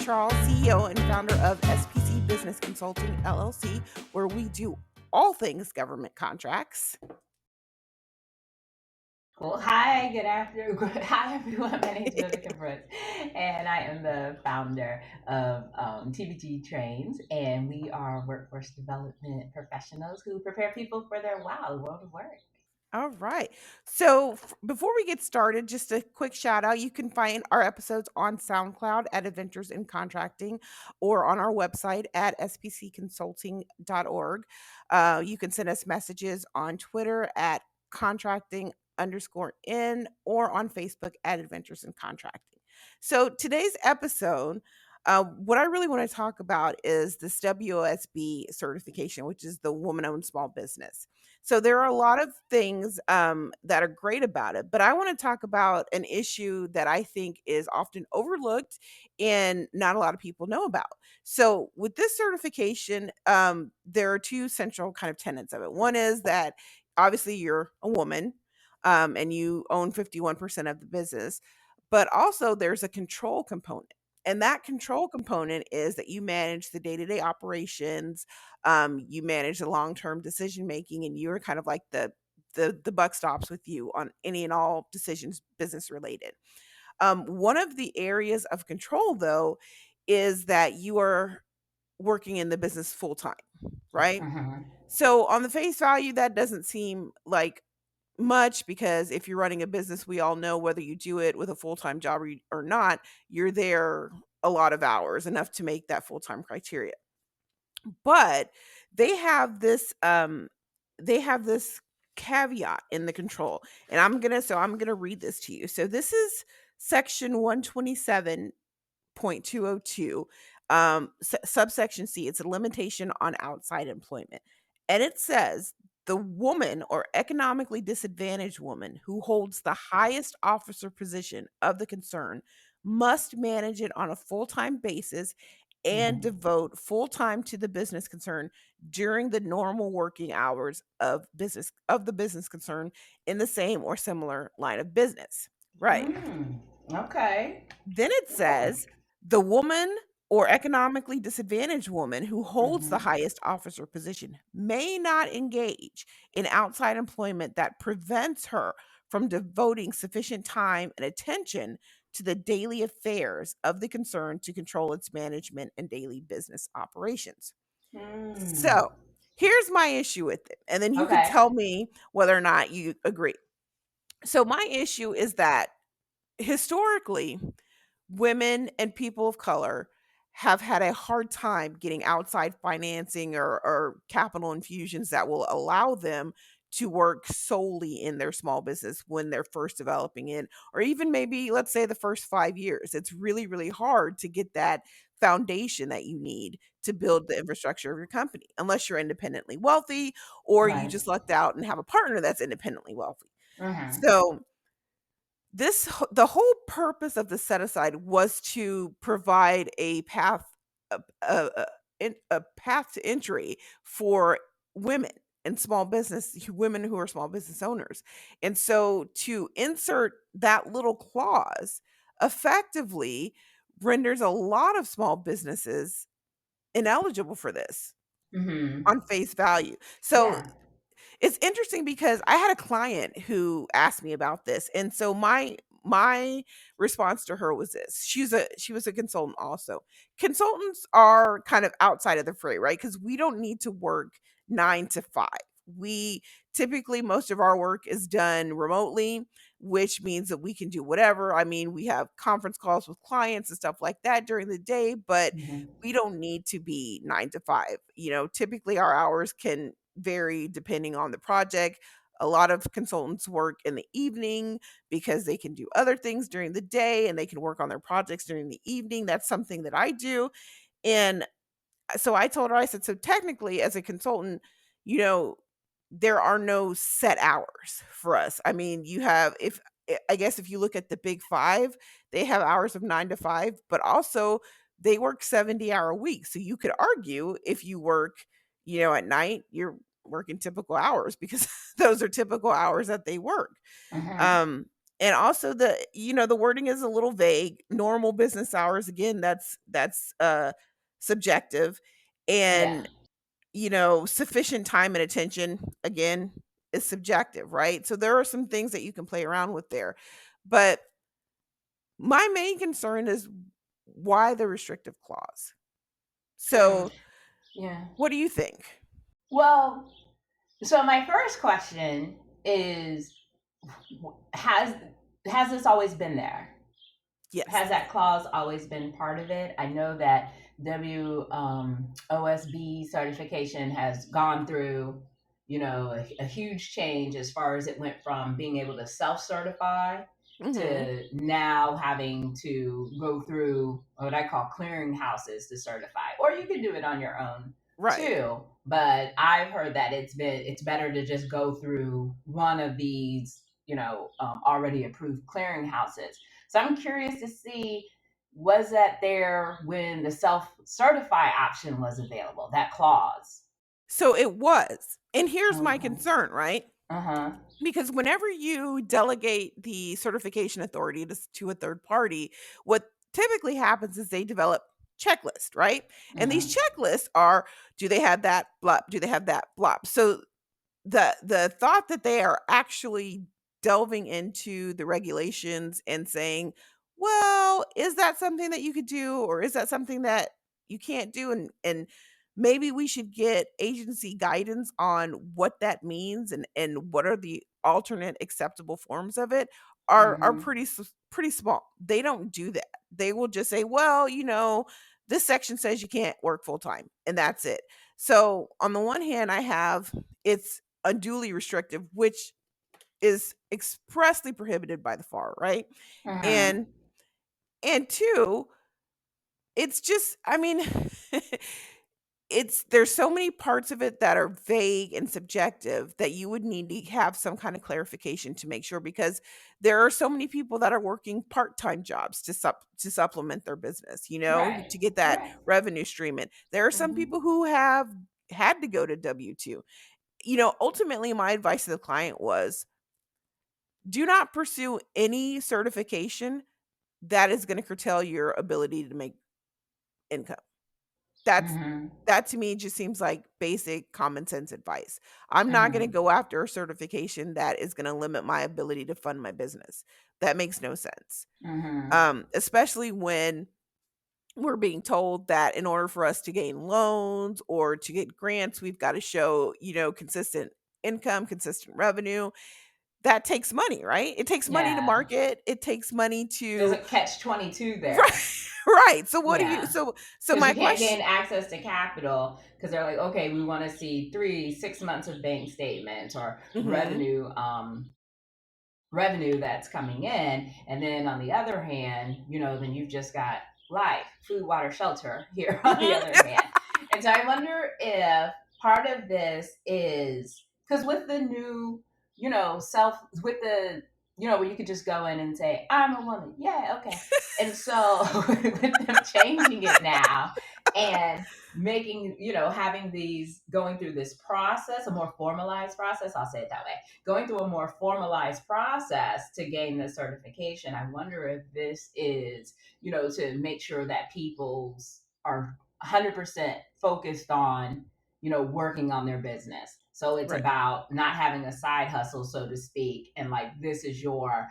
Charles, CEO and founder of SPC Business Consulting LLC, where we do all things government contracts. Cool. Hi, good afternoon. Hi, everyone. My name is Vivica Brooks, and I am the founder of TBG Trains, and we are workforce development professionals who prepare people for their wow world of work. All right. So before we get started, just a quick shout out. You can find our episodes on SoundCloud at Adventures in Contracting or on our website at spcconsulting.org. You can send us messages on Twitter at contracting_in or on Facebook at Adventures in Contracting. So today's episode, what I really want to talk about is this WOSB certification, which is the woman owned small business. So there are a lot of things that are great about it, but I want to talk about an issue that I think is often overlooked and not a lot of people know about. So with this certification, there are two central kind of tenets of it. One is that obviously you're a woman and you own 51% of the business, but also there's a control component. And that control component is that you manage the day-to-day operations, you manage the long-term decision making, and you're kind of like the buck stops with you on any and all decisions business related. One of the areas of control, though, is that you are working in the business full time, right? Mm-hmm. So on the face value, that doesn't seem like much because if you're running a business, we all know whether you do it with a full-time job or not, you're there a lot of hours, enough to make that full-time criteria. But they have this caveat in the control. And I'm going to read this to you. So this is section 127.202, subsection C. It's a limitation on outside employment. And it says the woman or economically disadvantaged woman who holds the highest officer position of the concern must manage it on a full-time basis and Mm-hmm. devote full time to the business concern during the normal working hours of the business concern in the same or similar line of business. Right. Mm. Okay. Then it Cool. says the woman or economically disadvantaged woman who holds the Mm-hmm. highest officer position may not engage in outside employment that prevents her from devoting sufficient time and attention to the daily affairs of the concern to control its management and daily business operations. Mm. So, here's my issue with it. And then you can Okay. tell me whether or not you agree. So, my issue is that historically, women and people of color have had a hard time getting outside financing or capital infusions that will allow them to work solely in their small business when they're first developing it, or even maybe, let's say, the first 5 years. It's really, really hard to get that foundation that you need to build the infrastructure of your company, unless you're independently wealthy or you Right. just lucked out and have a partner that's independently wealthy. Mm-hmm. So, the whole purpose of the set aside was to provide a, a, a, a path to entry for women and small business women who are small business owners. And so to insert that little clause effectively renders a lot of small businesses ineligible for this Mm-hmm. on face value. So Yeah. it's interesting because I had a client who asked me about this, and so my response to her was this. She was a consultant also. Consultants are kind of outside of the fray, right? Because we don't need to work 9 to 5. We typically most of our work is done remotely, which means that we can do whatever. I mean, we have conference calls with clients and stuff like that during the day, but Mm-hmm. we don't need to be 9 to 5. Typically our hours can vary depending on the project. A lot of consultants work in the evening because they can do other things during the day and they can work on their projects during the evening. That's something that I do. And so I told her, I said, so technically, as a consultant, you know, there are no set hours for us. I mean, you have, if I guess if you look at the big five, they have hours of 9 to 5, but also they work 70-hour weeks. So you could argue if you work, at night, you're working typical hours because those are typical hours that they work. Mm-hmm. Um, And also the wording is a little vague. Normal business hours, again, that's subjective. Yeah. And sufficient time and attention, again, is subjective, right? So there are some things that you can play around with there. But my main concern is why the restrictive clause. Mm, So, yeah. what do you think? Well, so my first question is, has has this always been there? Yes. Has that clause always been part of it? I know that WOSB certification has gone through, a huge change as far as it went from being able to self-certify Mhm. to now having to go through what I call clearinghouses to certify, or you can do it on your own Right. too. But I've heard that it's better to just go through one of these, already approved clearinghouses. So I'm curious to see, was that there when the self certify option was available, that clause? So it was. And here's my Okay. concern, right? Uh huh. Because whenever you delegate the certification authority to a third party, what typically happens is they develop checklist, right? And these Mm checklists are, do they have that blop? Do they have that blop? So the thought that they are actually delving into the regulations and saying, well, is that something that you could do, or is that something that you can't do? And maybe we should get agency guidance on what that means, and what are the alternate acceptable forms of it, are hmm. pretty small. They don't do that. They will just say, well, this section says you can't work full time, and that's it. So on the one hand, I have, it's unduly restrictive, which is expressly prohibited by the FAR, right? Mm hmm. And and two, it's just, I mean, there's so many parts of it that are vague and subjective that you would need to have some kind of clarification to make sure, because there are so many people that are working part-time jobs to supplement their business, Right. to get that Right. revenue stream in. There are Mm some hmm. people who have had to go to W2. Ultimately, my advice to the client was, do not pursue any certification that is going to curtail your ability to make income. Mm That's hmm. that to me just seems like basic common sense advice. I'm Mm not going to hmm. go after a certification that is going to limit my ability to fund my business. That makes no sense. Mm hmm. Especially when we're being told that in order for us to gain loans or to get grants, we've got to show, consistent income, consistent revenue. That takes money, right? It takes money to Yeah. market. It takes money There's to a catch 22 there. right, right. So what do you Yeah. so Because my you can't question gain access to capital because they're like, okay, we want to see 3, 6 months of bank statements or mhm. revenue that's coming in. And then on the other hand, then you've just got life, food, water, shelter here on the Mhm. other hand. And so I wonder if part of this is because with the new, with the, where you could just go in and say, I'm a woman. Yeah, okay. And so with them changing it now and making, having these going through this process, a more formalized process, I'll say it that way, going through a more formalized process to gain the certification. I wonder if this is, to make sure that people's are 100% focused on, working on their business. So it's Right. about not having a side hustle, so to speak, and like this is your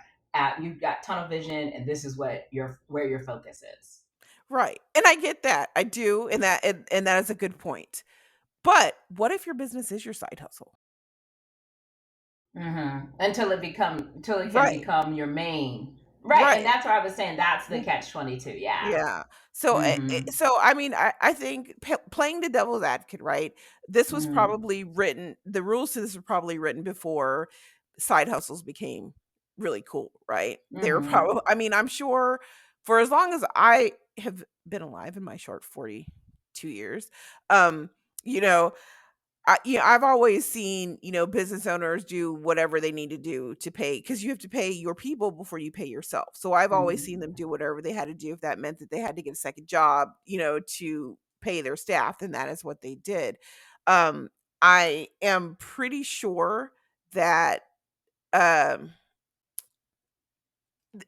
you've got tunnel vision, and this is what your where your focus is. Right. And I get that. I do, and that is a good point. But what if your business is your side hustle? Until it can Right. become your main. Right, and Right. that's what I was saying. That's the catch 22. Yeah. Yeah. So, Mm-hmm. I mean, I think playing the devil's advocate, right? This was Mm-hmm. probably written. The rules to this were probably written before side hustles became really cool, right? They were Mm-hmm. probably. I mean, I'm sure for as long as I have been alive in my short 42 years, um, you know, I've always seen, business owners do whatever they need to do to pay, because you have to pay your people before you pay yourself. So I've always seen them Mm-hmm. do whatever they had to do. If that meant that they had to get a second job, to pay their staff, then that is what they did. Um, I am pretty sure that um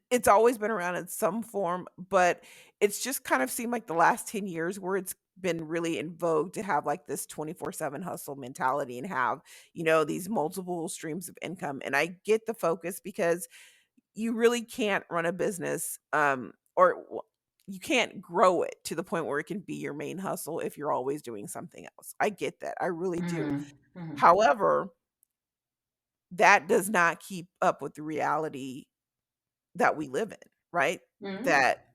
it's always been around in some form, but it's just kind of seemed like the last 10 years where it's been really in vogue to have like this 24/7 hustle mentality and have, these multiple streams of income. And I get the focus because you really can't run a business, you can't grow it to the point where it can be your main hustle if you're always doing something else. I get that. I really do. Mm, mhm, However, that does not keep up with the reality that we live in, right? mm. That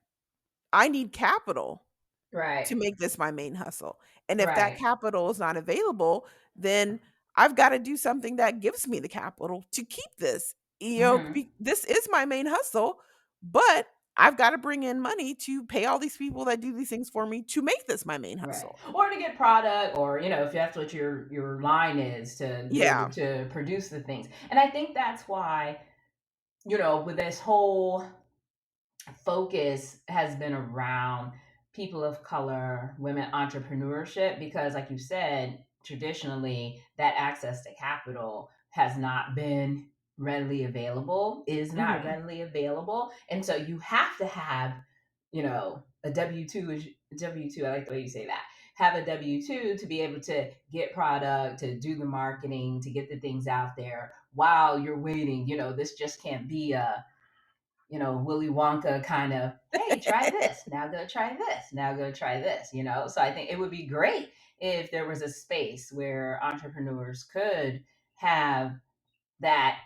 I need capital Right, to make this my main hustle. And if that right. capital is not available, then I've got to do something that gives me the capital to keep this. Mhm. This is my main hustle, but I've got to bring in money to pay all these people that do these things for me to make this my main Right. hustle. Or to get product, or if that's what your line is, to be able Yeah. to produce the things. And I think that's why, with this whole focus has been around people of color, women entrepreneurship, because, like you said, traditionally that access to capital has not been readily available, is not Mhm. readily available. And so you have to have, a W 2 is W 2. I like the way you say that. Have a W 2 to be able to get product, to do the marketing, to get the things out there while you're waiting. This just can't be a Willy Wonka kind of, hey, try this. Now go try this. Now go try this. So I think it would be great if there was a space where entrepreneurs could have that,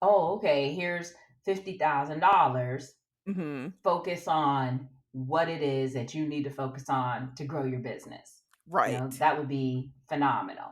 oh, okay, here's $50,000. Mhm. Focus on what it is that you need to focus on to grow your business. Right. That would be phenomenal.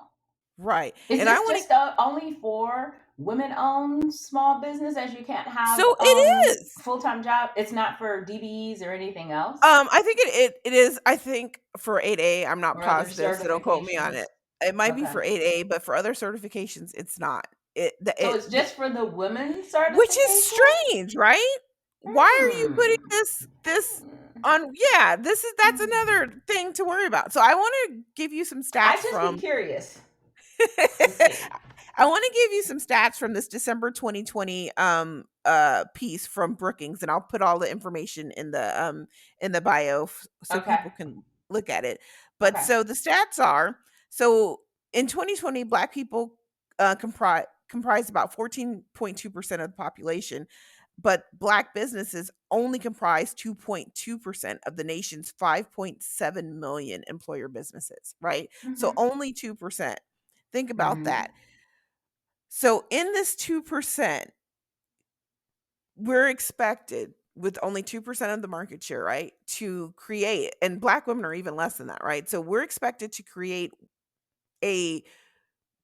Right. Is And I this want to just only for women-owned small business, as you can't have So it is. full-time job? It's not for DBEs or anything else, I think it is, I think for 8A, I'm not or other positive, so don't quote me on certifications? it. It might be Okay. for 8A, but for other certifications, it's not. So it's just for the women Which is certification? strange, right? Why are you putting Hmm. this on? Yeah, that's another thing to worry about. So I wanna give you some stats I'd just be from curious to see. I want to give you some stats from this December 2020 piece from Brookings, and I'll put all the information in the bio so Okay. people can look at it. But Okay. so the stats are, so in 2020 black people comprised about 14.2% of the population, but black businesses only comprise 2.2% of the nation's 5.7 million employer businesses, right? So Mm-hmm. only 2%. Think about Mm-hmm. that. So in this 2%, we're expected with only 2% of the market share, right, to create, and black women are even less than that, right? So we're expected to create a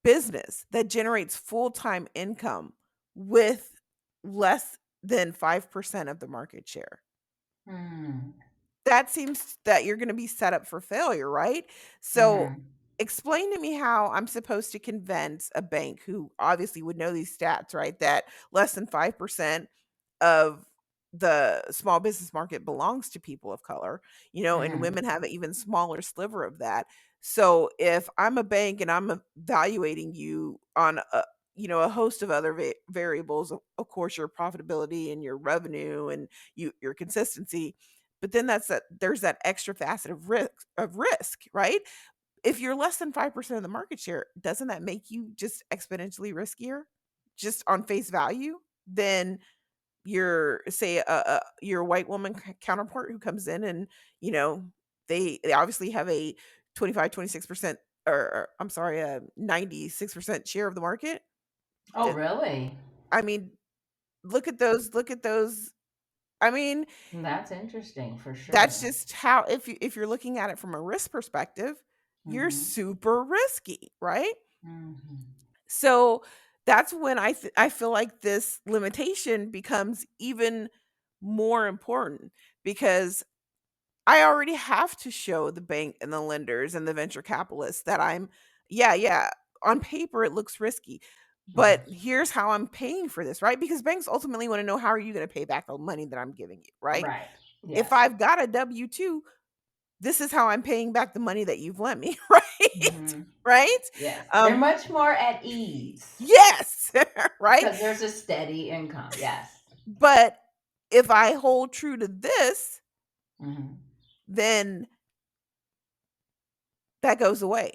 business that generates full-time income with less than 5% of the market share. Mm-hmm. That seems that you're gonna be set up for failure, right? So, Mm-hmm. explain to me how I'm supposed to convince a bank who obviously would know these stats, right, that less than 5% of the small business market belongs to people of color, and Mm-hmm. women have an even smaller sliver of that. So, if I'm a bank and I'm evaluating you on a host of other variables, of course, your profitability and your revenue and your consistency, but then there's that extra facet of risk, right? If you're less than 5% of the market share, doesn't that make you just exponentially riskier just on face value than your, say, your white woman counterpart who comes in and, you know, they obviously have a 25-26%, or I'm sorry, a 96% share of the market. Oh, D- really? I mean, look at those. I mean, That's interesting for that's sure. just how, if you're looking at it from a risk perspective, you're Mm-hmm. super risky, right? Mm-hmm. So that's when I feel like this limitation becomes even more important, because I already have to show the bank and the lenders and the venture capitalists that yeah, on paper it looks risky, but Yes. here's how I'm paying for this, right? Because banks ultimately want to know, how are you going to pay back the money that I'm giving you, right? Right. If Yes. I've got a W 2, this is how I'm paying back the money that you've lent me, right? Mm-hmm. Right? Yes. They're Um, much more at ease yes, right? because there's a steady income. Yes. But if I hold true to this, Mhm. then that goes away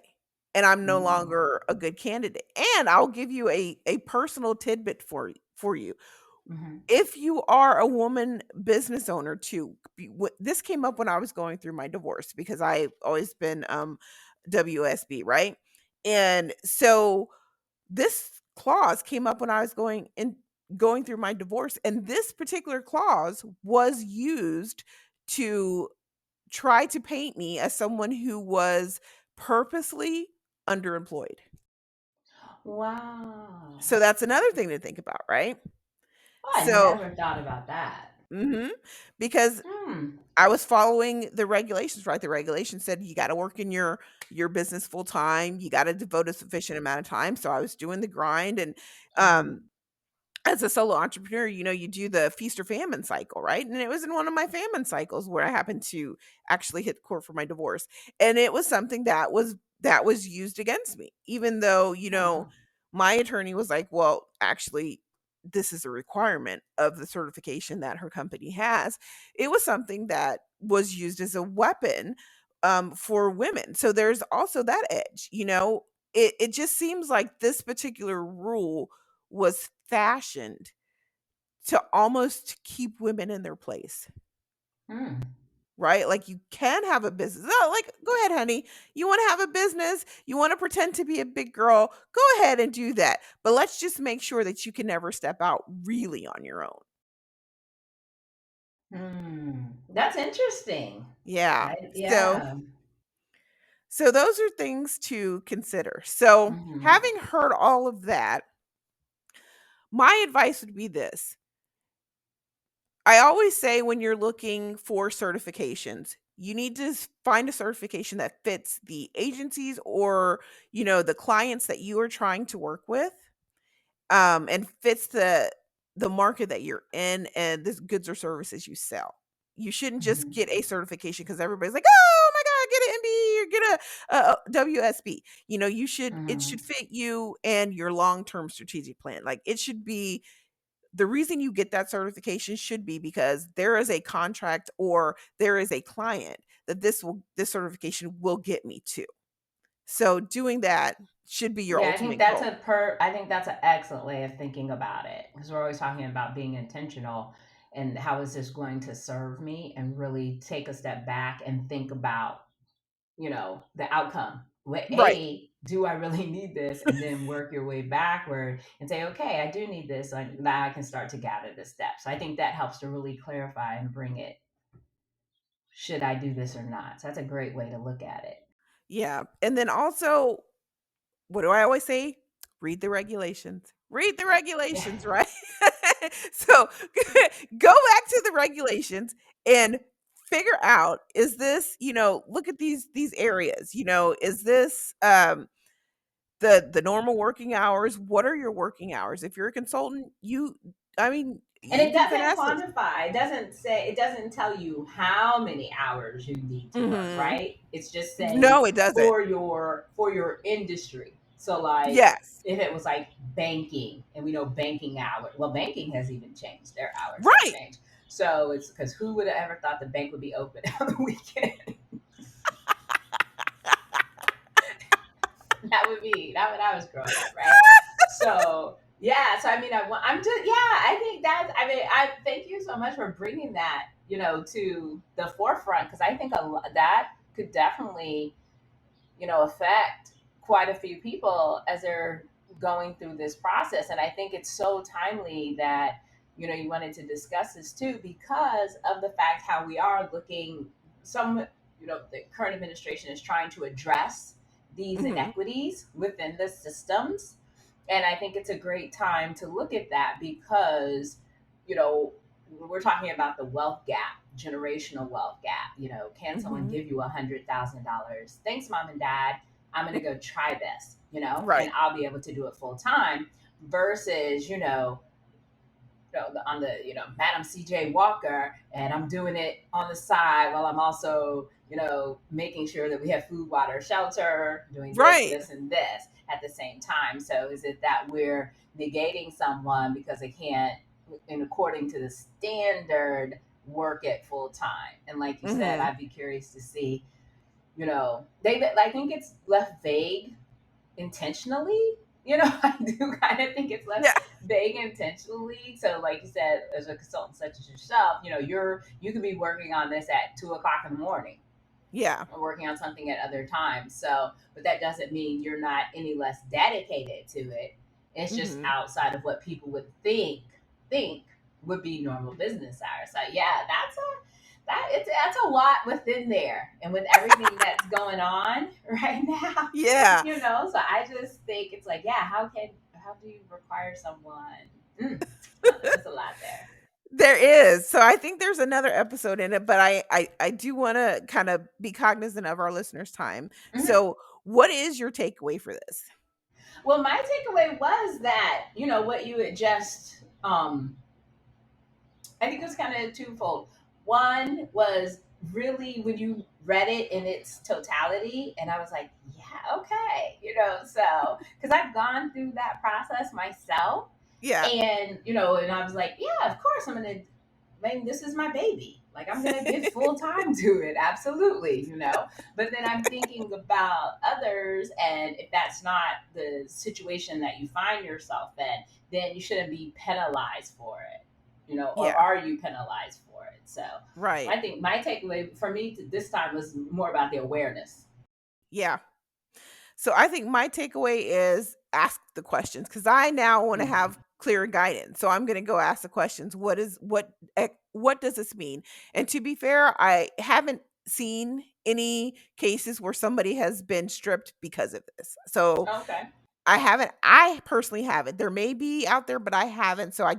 and I'm no Mm. longer a good candidate. And I'll give you a personal tidbit for you. Mhm. If you are a woman business owner too, this came up when I was going through my divorce because I've always been WSB, right? And so this clause came up when I was going through my divorce, and this particular clause was used to try to paint me as someone who was purposely underemployed. Wow. So that's another thing to think about, right? Oh, I So, never thought about that. mhm, because Hmm. I was following the regulations, right? The regulation said you gotta work in your business full time, you gotta devote a sufficient amount of time, so I was doing the grind and, um, Mhm. as a solo entrepreneur, you do the feast or famine cycle, right? And it was in one of my famine cycles where I happened to actually hit court for my divorce. And it was something that was used against me, even though, Wow. my attorney was like, well, actually, this is a requirement of the certification that her company has. It was something that was used as a weapon for women. So there's also that edge. It just seems like this particular rule was fashioned to almost keep women in their place, Hmm. right? Like you can have a business. Oh, like go ahead, honey. You want to have a business? You want to pretend to be a big girl? Go ahead and do that. But let's just make sure that you can never step out really on your own. Hmm. That's interesting. Yeah. So Yeah. so those are things to consider. So Mhm. having heard all of that, my advice would be this. I always say when you're looking for certifications, you need to find a certification that fits the agencies or, the clients that you are trying to work with, and fits the market that you're in and the goods or services you sell. You shouldn't just Mhm. get a certification because everybody's like, "Oh my god, get an MBE or get a WSB." It should Mhm. fit you and your long-term strategic plan. Like it should be the reason you get that certification should be because there is a contract or there is a client that this certification will get me to. So doing that should be your Yeah, I think ultimate that's goal. I think that's an excellent way of thinking about it because we're always talking about being intentional and how is this going to serve me and really take a step back and think about, the outcome. What Right. do I really need this? And then work your way backward and say, okay, I do need this. So now I can start to gather the steps. So I think that helps to really clarify and bring it. Should I do this or not? So that's a great way to look at it. Yeah. And then also, what do I always say? Read the regulations. Read the Yeah. regulations, right? So go back to the regulations and figure out, is this, look at these areas, is this the normal working hours? What are your working hours? If you're a consultant, I mean, And you it can doesn't finesse this. quantify. It doesn't tell you how many hours you need to work, Mhm. right? It's just saying No, it doesn't. for your industry. So like Yes. if it was like banking and we know banking hour, well banking has even changed. Their hours have Right. changed. So it's because who would have ever thought the bank would be open on the weekend? That when I was growing up, right? So yeah, so I mean, I'm just yeah, I think that's. I mean, I thank you so much for bringing that, to the forefront because I think that could definitely, affect quite a few people as they're going through this process. And I think it's so timely that, you wanted to discuss this too, because of the fact how we are looking, the current administration is trying to address these Mhm. inequities within the systems. And I think it's a great time to look at that because, you know, we're talking about the wealth gap, generational wealth gap. Can someone Mhm. give you $100,000? Thanks, mom and dad. I'm going to go try this, and Right. I'll be able to do it full time versus, on the Madam CJ Walker, and I'm doing it on the side while I'm also making sure that we have food, water, shelter, doing this, Right. this, and this at the same time. So is it that we're negating someone because they can't? and according to the standard, work at full time. And like you said, Mhm. I'd be curious to see, they, I think it's left vague intentionally. I do kind of think it's left Yeah. vague intentionally. So, like you said, as a consultant such as yourself, you could be working on this at 2 o'clock in the morning, Yeah. or working on something at other times. So, but that doesn't mean you're not any less dedicated to it. It's just Mhm. outside of what people would think would be normal business hours. So yeah, that's a lot within there, and with everything that's going on right now, Yeah. So I just think it's like, yeah, how do you require someone? Mm, there's a lot there. There is. So I think there's another episode in it, but I do wanna kinda be cognizant of our listeners' time. Mhm. So, what is your takeaway for this? Well, my takeaway was that what you had just I think it was kind of twofold. One was really when you read it in its totality, and I was like, yeah, okay, so because I've gone through that process myself, Yeah. and I was like, yeah, of course I'm gonna. I mean, this is my baby. Like, I'm gonna give full time to it, absolutely. But then I'm thinking about others, and if that's not the situation that you find yourself in, then you shouldn't be penalized for it, or Yeah. are you penalized for it? So Right. I think my takeaway for me this time was more about the awareness. Yeah. So I think my takeaway is ask the questions because I now want to have Mhm. clear guidance. So I'm going to go ask the questions. What does this mean? And to be fair, I haven't seen any cases where somebody has been stripped because of this. So Okay. I personally haven't. There may be out there, but I haven't. So I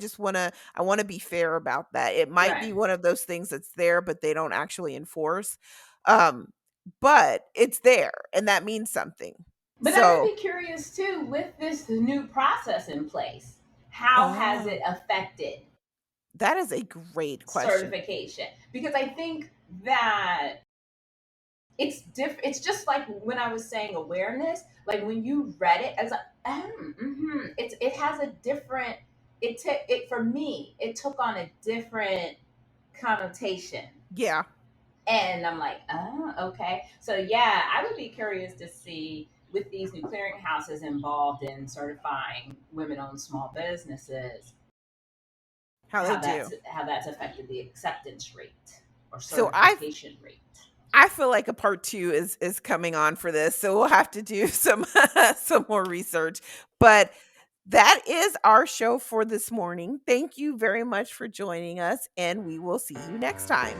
want to be fair about that. It might Right. be one of those things that's there, but they don't actually enforce. Um, but it's there and that means something. But I would So, be curious too, with this new process in place, how has it oh, affected that is a great question. certification? Because I think that it's just like when I was saying awareness, like when you read it as a it has a different it for me, it took on a different connotation. Yeah. And I'm like, oh, okay. So yeah, I would be curious to see with these new clearinghouses involved in certifying women-owned small businesses, How they do. how that's affected the acceptance rate or So certification rate. I feel like a part 2 is coming on for this. So we'll have to do some some more research. But that is our show for this morning. Thank you very much for joining us and we will see you next time.